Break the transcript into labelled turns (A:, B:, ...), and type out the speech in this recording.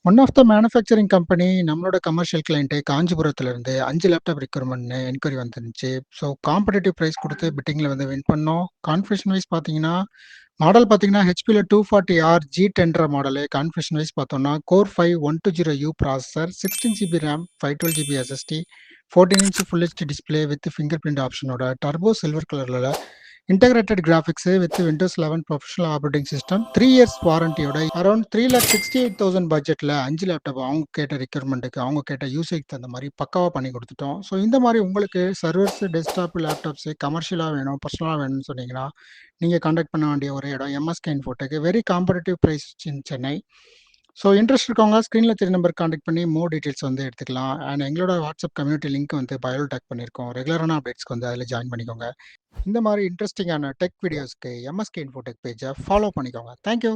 A: One of the manufacturing company நம்மளோட commercial client காஞ்சிபுரத்துலேருந்து 5 laptop ரெக்யூர்மெண்ட்னு என்கொயரி வந்துருந்துச்சு. ஸோ காம்படிட்டிவ் ப்ரைஸ் குடுத்து பிட்டிங்கில வந்து வின் பண்ணோம். கான்ஃபிகரேஷன் வைஸ் பார்த்தீங்கன்னா, மாடல் பார்த்தீங்கன்னா ஹெச்பில 240R G10ன்ற மாடலு. கான்ஃபிகரேஷன் வைஸ் பார்த்தோம்னா, core 5 120U processor, 16 GB RAM, 512 GB SSD, 14 inch full HD display with fingerprint ஆப்ஷனோட டர்போ சில்வர் கலர்ல integrated graphics with Windows 11 professional operating system, 3 years வாரண்டியோட around 3,68,000 பட்ஜெட்ல 5 laptop அவங்க கேட்ட ரெக்யர்மெண்ட்டுக்கு, அவங்க கேட்ட யூசேஜ்க்கு தகுந்த மாரி பக்காவா பண்ணி குடுத்துட்டோம். ஸோ இந்த மாரி உங்களுக்கு சர்வர்ஸ், டெஸ்க்டாப், லேப்டாப்ஸ் கமர்ஷியலா வேணும், பர்சனலா வேணும்னு சொன்னீங்கன்னா, நீங்க கான்டாக்ட் பண்ண வேண்டிய ஒரே இடம் MSK Infotech. Very competitive price in Chennai. So interest இருக்கவங்க ஸ்க்ரீன்ல தெரிய நம்பர் கான்டாக்ட் பண்ணி மோர் டீடைல்ஸ் வந்து எடுத்துக்கலாம். அண்ட் எங்களோட வாட்ஸ்அப் கம்யூனிட்டி லிங்க் வந்து பயோல டேக் பண்ணியிருக்கோம். ரெகுலரான அப்டேட்ஸ்க்கு வந்து அதில் ஜாயின் பண்ணிக்கோங்க. இந்த மாதிரி இன்ட்ரெஸ்டிங்கான டெக் வீடியோஸ்க்கு எம்எஸ்கே இன்ஃபோடெக் பேஜை ஃபாலோ பண்ணிக்கோங்க. தேங்க்யூ.